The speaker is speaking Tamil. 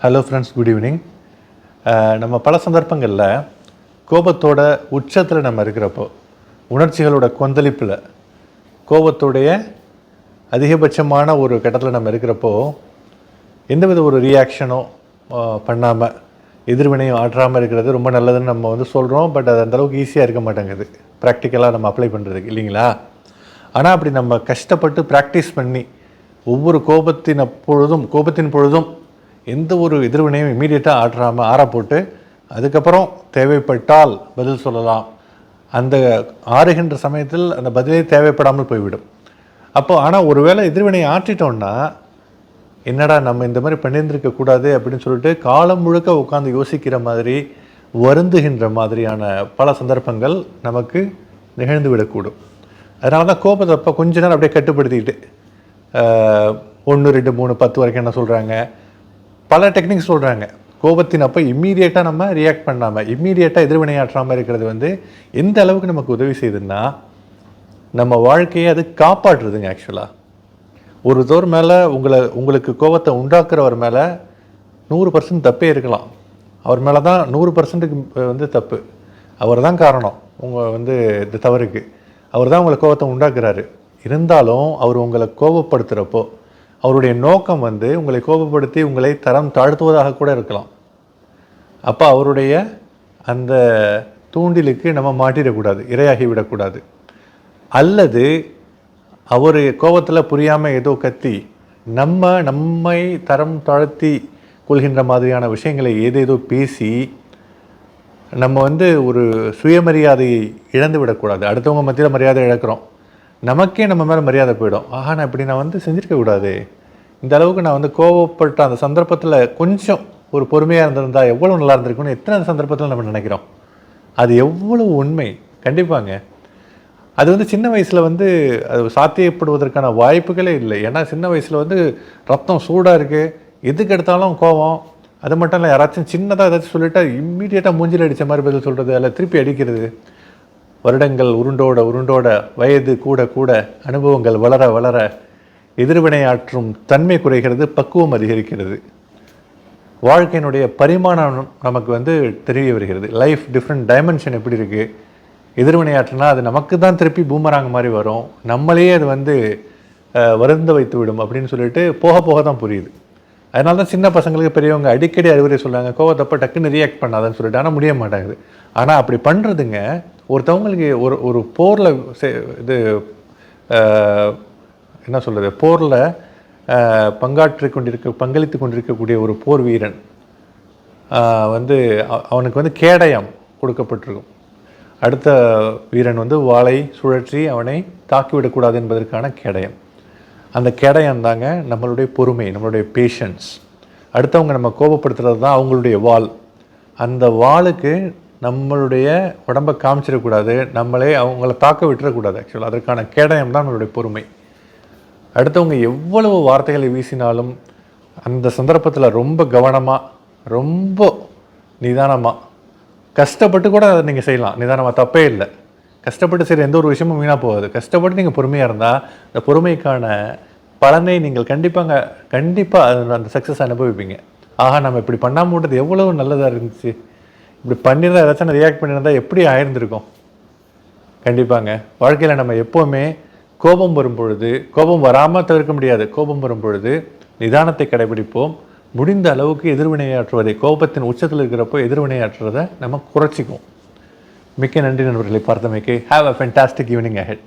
Hello friends, good evening. நம்ம பல சந்தர்ப்பங்களில் கோபத்தோட உச்சத்தில் நம்ம இருக்கிறப்போ, உணர்ச்சிகளோட கொந்தளிப்பில், கோபத்தோடைய அதிகபட்சமான ஒரு கட்டத்தில் நம்ம இருக்கிறப்போ, எந்தவித ஒரு ரியாக்ஷனோ பண்ணாமல், எதிர்வினையும் ஆற்றாமல் இருக்கிறது ரொம்ப நல்லதுன்னு நம்ம சொல்கிறோம். பட் அது அந்தளவுக்கு ஈஸியாக இருக்க மாட்டேங்குது ப்ராக்டிக்கலாக நம்ம அப்ளை பண்ணுறதுக்கு, இல்லைங்களா? ஆனால் அப்படி நம்ம கஷ்டப்பட்டு ப்ராக்டிஸ் பண்ணி ஒவ்வொரு கோபத்தின் பொழுதும் எந்த ஒரு எதிர்வினையும் இமீடியட்டாக ஆற போட்டு அதுக்கப்புறம் தேவைப்பட்டால் பதில் சொல்லலாம். அந்த ஆறுகின்ற சமயத்தில் அந்த பதிலே தேவைப்படாமல் போய்விடும். ஆனால் ஒருவேளை எதிர்வினையை ஆற்றிட்டோம்னா, என்னடா நம்ம இந்த மாதிரி பண்ணியிருந்திருக்கக்கூடாது அப்படின்னு சொல்லிட்டு காலம் முழுக்க உட்காந்து யோசிக்கிற மாதிரி, வருந்துகின்ற மாதிரியான பல சந்தர்ப்பங்கள் நமக்கு நிகழ்ந்து விடக்கூடும். அதனால தான் கோபத்தை அப்போ கொஞ்ச நேரம் அப்படியே கட்டுப்படுத்திக்கிட்டு 1, 2, 3, 10 வரைக்கும் என்ன சொல்கிறாங்க, பல டெக்னிக்ஸ் சொல்கிறாங்க. கோபத்தின் அப்போ இம்மீடியட்டாக நம்ம ரியாக்ட் பண்ணாமல், இம்மீடியட்டாக எதிர்வினையாற்றாமல் இருக்கிறது எந்த அளவுக்கு நமக்கு உதவி செய்யுதுன்னா, நம்ம வாழ்க்கையை அது காப்பாற்றுதுங்க. ஆக்சுவலாக ஒருத்தர் மேலே உங்களுக்கு கோபத்தை உண்டாக்குறவர் மேலே 100% தப்பே இருக்கலாம். அவர் மேலே தான் 100% தப்பு. அவர் தான் காரணம் உங்கள் இந்த தவறுக்கு. அவர் தான் உங்களை கோபத்தை உண்டாக்குறாரு. இருந்தாலும் அவர் உங்களை கோபப்படுத்துகிறப்போ அவருடைய நோக்கம் உங்களை கோபப்படுத்தி உங்களை தரம் தாழ்த்துவதாக கூட இருக்கலாம். அப்போ அவருடைய அந்த தூண்டிலுக்கு நம்ம மாட்டிடக்கூடாது, இரையாகி விடக்கூடாது. அல்லது அவர் கோபத்தில் புரியாமல் ஏதோ கத்தி நம்மை தரம் தாழ்த்தி கொள்கின்ற மாதிரியான விஷயங்களை ஏதேதோ பேசி நம்ம ஒரு சுயமரியாதையை இழந்து விடக்கூடாது. அடுத்தவங்க மத்தியில் மரியாதை இழக்கிறோம், நமக்கே நம்ம மேலே மரியாதை போயிடும். நான் இப்படி நான் செஞ்சுருக்கக்கூடாது, இந்த அளவுக்கு நான் கோவப்பட்ட அந்த சந்தர்ப்பத்தில் கொஞ்சம் ஒரு பொறுமையாக இருந்திருந்தால் எவ்வளோ நல்லா இருந்திருக்குன்னு எத்தனை சந்தர்ப்பத்தில் நம்ம நினைக்கிறோம். அது எவ்வளவு உண்மை. கண்டிப்பாங்க அது சின்ன வயசில் அது சாத்தியப்படுவதற்கான வாய்ப்புகளே இல்லை. ஏன்னா சின்ன வயசில் ரத்தம் சூடாக இருக்குது, எதுக்கு எடுத்தாலும் கோபம். அது மட்டும் இல்லை, யாராச்சும் சின்னதாக ஏதாச்சும் சொல்லிட்டா இம்மீடியட்டாக மூஞ்சில் அடித்த மாதிரி பதில் சொல்கிறது, அதில் திருப்பி அடிக்கிறது. வருடங்கள் உருண்டோட வயது கூட அனுபவங்கள் வளர எதிர்வினையாற்றும் தன்மை குறைகிறது, பக்குவம் அதிகரிக்கிறது. வாழ்க்கையினுடைய பரிமாணம் நமக்கு தெரிய வருகிறது. லைஃப் டிஃப்ரெண்ட் டைமென்ஷன் எப்படி இருக்குது. எதிர்வினையாற்றினா அது நமக்கு தான் திருப்பி பூமராங்க மாதிரி வரும், நம்மளையே அது வருந்த வைத்து விடும் அப்படின்னு சொல்லிட்டு போக தான் புரியுது. அதனால தான் சின்ன பசங்களுக்கு பெரியவங்க அடிக்கடி அறிவுரை சொல்லுவாங்க, கோவத்தப்போ டக்குன்னு ரியாக்ட் பண்ணாதான்னு சொல்லிட்டு. ஆனால் முடிய மாட்டாங்குது. ஆனால் அப்படி பண்ணுறதுங்க ஒருத்தவங்களுக்கு ஒரு போரில் என்ன சொல்கிறது, போரில் பங்களித்து கொண்டிருக்கக்கூடிய ஒரு போர் வீரன் அவனுக்கு கேடயம் கொடுக்கப்பட்டிருக்கும். அடுத்த வீரன் வாளை சுழற்றி அவனை தாக்கிவிடக்கூடாது என்பதற்கான கேடயம். அந்த கேடயம் தாங்க நம்மளுடைய பொறுமை, நம்மளுடைய பேஷன்ஸ். அடுத்தவங்க நம்ம கோபப்படுத்துறது தான் அவங்களுடைய வாள். அந்த வாளுக்கு நம்மளுடைய உடம்பை காமிச்சிடக்கூடாது, நம்மளே அவங்கள தாக்க விட்டுறக்கூடாது. ஆக்சுவலாக அதற்கான கேடயம் தான் நம்மளுடைய பொறுமை. அடுத்தவங்க எவ்வளவு வார்த்தைகளை வீசினாலும் அந்த சந்தர்ப்பத்தில் ரொம்ப கவனமாக, ரொம்ப நிதானமாக, கஷ்டப்பட்டு கூட அதை நீங்கள் செய்யலாம். நிதானமாக தப்பே இல்லை. கஷ்டப்பட்டு சரி, எந்த ஒரு விஷயமும் வீணாக போகாது. கஷ்டப்பட்டு நீங்கள் பொறுமையாக இருந்தால் அந்த பொறுமைக்கான பலனை நீங்கள் கண்டிப்பாக அந்த சக்ஸஸ் அனுபவிப்பீங்க. நம்ம இப்படி பண்ணாமல் விட்டது எவ்வளவு நல்லதாக இருந்துச்சு, இப்படி பண்ணியிருந்தால் ஏதாச்சும் ரியாக்ட் பண்ணியிருந்தால் எப்படி ஆயிருந்திருக்கும். கண்டிப்பாங்க வாழ்க்கையில் நம்ம எப்போவுமே கோபம் வராமல் தவிர்க்க முடியாது. கோபம் வரும் பொழுது நிதானத்தை கடைபிடிப்போம். முடிந்த அளவுக்கு எதிர்வினையாற்றுவதை, கோபத்தின் உச்சத்தில் இருக்கிறப்போ எதிர்வினையாற்றுவதை நம்ம குறைச்சிக்குவோம். மிக்க நன்றி நண்பர்களை பார்த்தமைக்கு. Have a fantastic evening ahead.